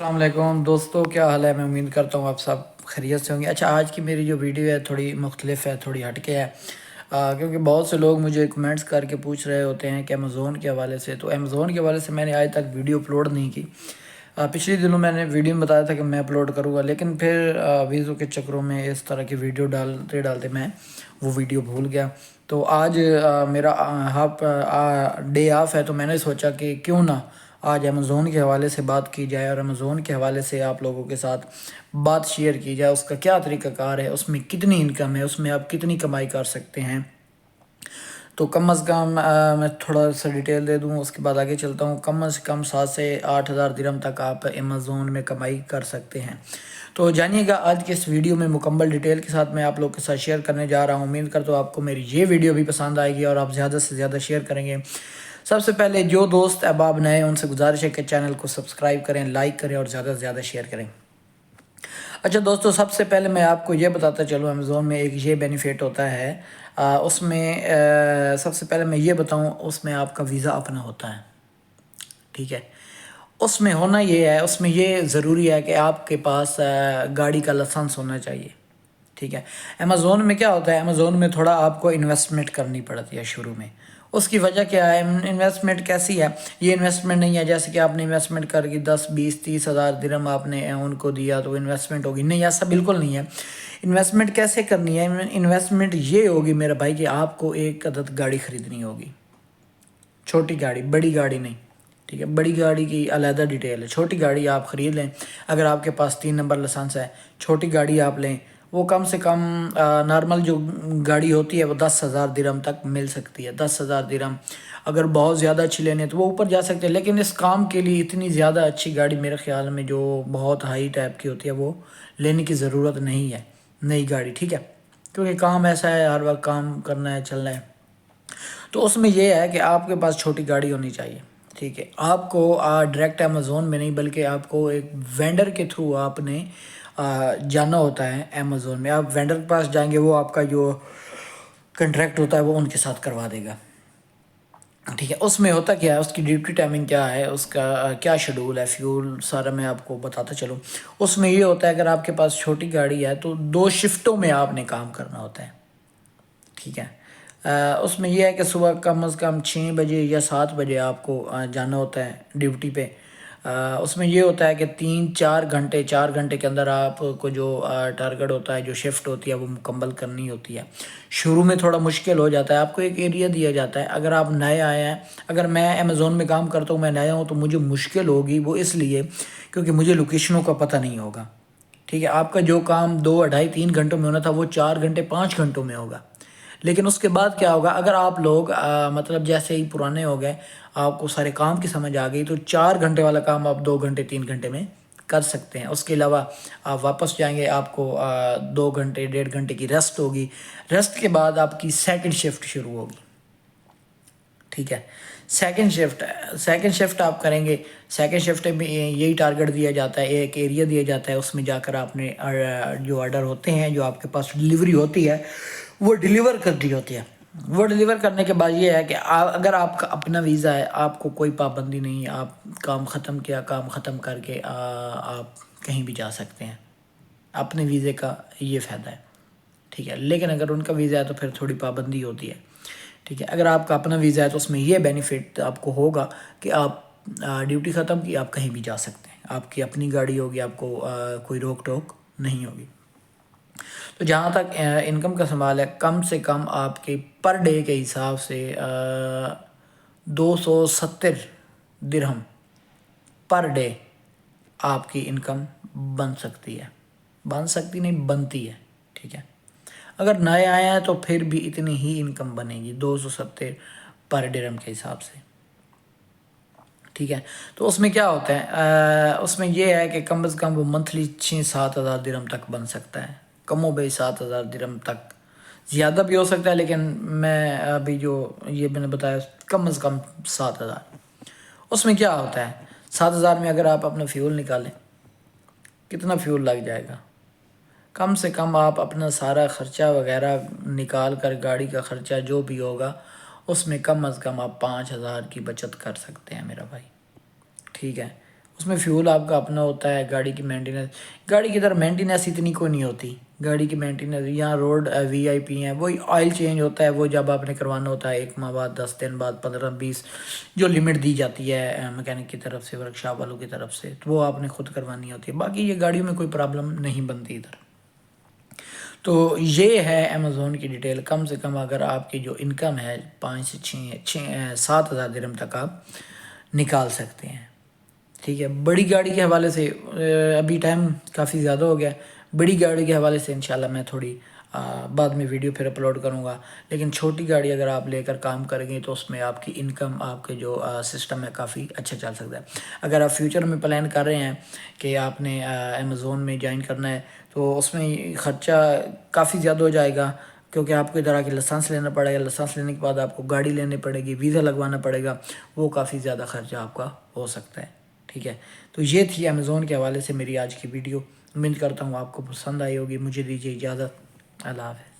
السلام علیکم دوستو، کیا حال ہے؟ میں امید کرتا ہوں آپ سب خیریت سے ہوں گے۔ اچھا، آج کی میری جو ویڈیو ہے تھوڑی مختلف ہے، تھوڑی ہٹ کے ہے، کیونکہ بہت سے لوگ مجھے کمنٹس کر کے پوچھ رہے ہوتے ہیں کہ امیزون کے حوالے سے، تو امیزون کے حوالے سے میں نے آج تک ویڈیو اپلوڈ نہیں کی۔ پچھلے دنوں میں نے ویڈیو میں بتایا تھا کہ میں اپلوڈ کروں گا، لیکن پھر ویزو کے چکروں میں اس طرح کی ویڈیو ڈالتے میں وہ ویڈیو بھول گیا۔ تو آج میرا ڈے آف ہے، تو میں نے سوچا کہ کیوں نہ آج امیزون کے حوالے سے بات کی جائے، اور امیزون کے حوالے سے آپ لوگوں کے ساتھ بات شیئر کی جائے۔ اس کا کیا طریقہ کار ہے، اس میں کتنی انکم ہے، اس میں آپ کتنی کمائی کر سکتے ہیں۔ تو کم از کم میں تھوڑا سا ڈیٹیل دے دوں، اس کے بعد آگے چلتا ہوں۔ کم از کم 7 سے 8 ہزار درہم تک آپ امیزون میں کمائی کر سکتے ہیں۔ تو جانیے گا آج کے اس ویڈیو میں مکمل ڈیٹیل کے ساتھ میں آپ لوگ کے ساتھ شیئر کرنے جا رہا ہوں۔ امید کرتا ہوں آپ کو میری یہ ویڈیو بھی پسند آئے گی اور آپ زیادہ سے زیادہ شیئر کریں گے۔ سب سے پہلے جو دوست احباب نئے ہیں ان سے گزارش ہے کہ چینل کو سبسکرائب کریں، لائک کریں اور زیادہ سے زیادہ شیئر کریں۔ اچھا دوستو، سب سے پہلے میں آپ کو یہ بتاتا چلوں، امیزون میں ایک یہ بینیفٹ ہوتا ہے، اس میں سب سے پہلے میں یہ بتاؤں، اس میں آپ کا ویزا اپنا ہوتا ہے، ٹھیک ہے۔ اس میں ہونا یہ ہے، اس میں یہ ضروری ہے کہ آپ کے پاس گاڑی کا لائسنس ہونا چاہیے، ٹھیک ہے۔ امیزون میں کیا ہوتا ہے، امیزون میں تھوڑا آپ کو انویسٹمنٹ کرنی پڑتی ہے شروع میں۔ اس کی وجہ کیا ہے، انویسٹمنٹ کیسی ہے؟ یہ انویسٹمنٹ نہیں ہے جیسے کہ آپ نے انویسٹمنٹ کر کے 10 20 30 ہزار درہم آپ نے ان کو دیا تو انویسٹمنٹ ہوگی، نہیں، ایسا بالکل نہیں ہے۔ انویسٹمنٹ کیسے کرنی ہے؟ انویسٹمنٹ یہ ہوگی میرا بھائی کہ آپ کو ایک عدد گاڑی خریدنی ہوگی، چھوٹی گاڑی، بڑی گاڑی نہیں، ٹھیک ہے۔ بڑی گاڑی کی علیحدہ ڈیٹیل ہے، چھوٹی گاڑی آپ خرید لیں۔ اگر آپ کے پاس 3 نمبر لائسنس ہے، چھوٹی گاڑی آپ لیں، وہ کم سے کم نارمل جو گاڑی ہوتی ہے وہ 10 ہزار درہم تک مل سکتی ہے، 10 ہزار درہم۔ اگر بہت زیادہ اچھی لینے تو وہ اوپر جا سکتے ہیں، لیکن اس کام کے لیے اتنی زیادہ اچھی گاڑی میرے خیال میں جو بہت ہائی ٹائپ کی ہوتی ہے وہ لینے کی ضرورت نہیں ہے، نئی گاڑی، ٹھیک ہے، کیونکہ کام ایسا ہے، ہر وقت کام کرنا ہے، چلنا ہے۔ تو اس میں یہ ہے کہ آپ کے پاس چھوٹی گاڑی ہونی چاہیے، ٹھیک ہے۔ آپ کو ڈائریکٹ امیزون میں نہیں بلکہ آپ کو ایک وینڈر کے تھرو آپ نے جانا ہوتا ہے امیزون میں۔ آپ وینڈر کے پاس جائیں گے، وہ آپ کا جو کنٹریکٹ ہوتا ہے وہ ان کے ساتھ کروا دے گا، ٹھیک ہے۔ اس میں ہوتا کیا ہے، اس کی ڈیوٹی ٹائمنگ کیا ہے، اس کا کیا شیڈول ہے، فیول سارا میں آپ کو بتاتا چلوں۔ اس میں یہ ہوتا ہے اگر آپ کے پاس چھوٹی گاڑی ہے تو 2 شفٹوں میں آپ نے کام کرنا ہوتا ہے، ٹھیک ہے۔ اس میں یہ ہے کہ صبح کم از کم 6 بجے یا 7 بجے آپ کو جانا ہوتا ہے ڈیوٹی پہ۔ اس میں یہ ہوتا ہے کہ 4 گھنٹے کے اندر آپ کو جو ٹارگٹ ہوتا ہے، جو شفٹ ہوتی ہے وہ مکمل کرنی ہوتی ہے۔ شروع میں تھوڑا مشکل ہو جاتا ہے، آپ کو ایک ایریا دیا جاتا ہے۔ اگر آپ نئے آئے ہیں، اگر میں امیزون میں کام کرتا ہوں، میں نیا ہوں، تو مجھے مشکل ہوگی، وہ اس لیے کیونکہ مجھے لوکیشنوں کا پتہ نہیں ہوگا، ٹھیک ہے۔ آپ کا جو کام 2 2.5 3 گھنٹوں میں ہونا تھا وہ 4 گھنٹے 5 گھنٹوں میں ہوگا۔ لیکن اس کے بعد کیا ہوگا، اگر آپ لوگ مطلب جیسے ہی پرانے ہو گئے، آپ کو سارے کام کی سمجھ آ گئی، تو 4 گھنٹے والا کام آپ 2 گھنٹے 3 گھنٹے میں کر سکتے ہیں۔ اس کے علاوہ آپ واپس جائیں گے، آپ کو 2 گھنٹے 1.5 گھنٹے کی ریسٹ ہوگی۔ ریسٹ کے بعد آپ کی سیکنڈ شفٹ شروع ہوگی، ٹھیک ہے۔ سیکنڈ شفٹ آپ کریں گے۔ سیکنڈ شفٹ میں یہی ٹارگٹ دیا جاتا ہے، ایک ایریا دیا جاتا ہے، اس میں جا کر آپ نے جو آرڈر ہوتے ہیں، جو آپ کے پاس ڈیلیوری ہوتی ہے، وہ ڈیلیور کرنی ہوتی ہے۔ وہ ڈیلیور کرنے کے بعد یہ ہے کہ اگر آپ کا اپنا ویزا ہے، آپ کو کوئی پابندی نہیں ہے، آپ کام ختم کیا، کام ختم کر کے آپ کہیں بھی جا سکتے ہیں۔ اپنے ویزے کا یہ فائدہ ہے، ٹھیک ہے۔ لیکن اگر ان کا ویزا ہے تو پھر تھوڑی پابندی ہوتی ہے، ٹھیک ہے۔ اگر آپ کا اپنا ویزا ہے تو اس میں یہ بینیفٹ آپ کو ہوگا کہ آپ ڈیوٹی ختم کی، آپ کہیں بھی جا سکتے ہیں، آپ کی اپنی گاڑی ہوگی، آپ کو کوئی روک ٹوک نہیں ہوگی۔ تو جہاں تک انکم کا سوال ہے، کم سے کم آپ کے پر ڈے کے حساب سے 270 درہم پر ڈے آپ کی انکم بن سکتی ہے، بنتی ہے، ٹھیک ہے۔ اگر نئے آئے ہیں تو پھر بھی اتنی ہی انکم بنے گی، 270 پر درہم کے حساب سے، ٹھیک ہے۔ تو اس میں کیا ہوتا ہے، اس میں یہ ہے کہ کم از کم وہ منتھلی 6-7 ہزار درہم تک بن سکتا ہے، کم و بیش 7 ہزار درہم تک، زیادہ بھی ہو سکتا ہے، لیکن میں ابھی جو یہ میں نے بتایا کم از کم 7 ہزار۔ اس میں کیا ہوتا ہے، 7 ہزار میں اگر آپ اپنا فیول نکالیں، کتنا فیول لگ جائے گا؟ کم سے کم آپ اپنا سارا خرچہ وغیرہ نکال کر، گاڑی کا خرچہ جو بھی ہوگا، اس میں کم از کم آپ 5 ہزار کی بچت کر سکتے ہیں میرا بھائی، ٹھیک ہے۔ اس میں فیول آپ کا اپنا ہوتا ہے، گاڑی کی مینٹیننس، گاڑی کی طرح مینٹیننس اتنی کوئی نہیں ہوتی گاڑی کی مینٹیننس، یہاں روڈ وی آئی پی ہیں، وہی آئل چینج ہوتا ہے وہ جب آپ نے کروانا ہوتا ہے 1 ماہ بعد، 10 دن بعد، 15 20 جو لمٹ دی جاتی ہے مکینک کی طرف سے، ورک شاپ والوں کی طرف سے، تو وہ آپ نے خود کروانی ہوتی ہے، باقی یہ گاڑیوں میں کوئی پرابلم نہیں بنتی ادھر۔ تو یہ ہے امیزون کی ڈیٹیل۔ کم سے کم اگر آپ کی جو انکم ہے 5 سے 7 ہزار درہم تک آپ نکال سکتے ہیں، ٹھیک ہے۔ بڑی گاڑی کے حوالے سے ابھی ٹائم کافی زیادہ ہو گیا، بڑی گاڑی کے حوالے سے انشاءاللہ میں تھوڑی بعد میں ویڈیو پھر اپلوڈ کروں گا، لیکن چھوٹی گاڑی اگر آپ لے کر کام کریں گے تو اس میں آپ کی انکم، آپ کے جو سسٹم ہے کافی اچھا چل سکتا ہے۔ اگر آپ فیوچر میں پلان کر رہے ہیں کہ آپ نے امیزون میں جوائن کرنا ہے تو اس میں خرچہ کافی زیادہ ہو جائے گا، کیونکہ آپ کو ادھر آ کے لائسنس لینا پڑے گا، لائسنس لینے کے بعد آپ کو گاڑی لینے پڑے گی، ویزا لگوانا پڑے گا، وہ کافی زیادہ خرچہ آپ کا ہو سکتا ہے، ٹھیک ہے۔ تو یہ تھی امیزون کے حوالے سے میری آج کی ویڈیو، امید کرتا ہوں آپ کو پسند آئی ہوگی۔ مجھے دیجیے اجازت، اللہ حافظ۔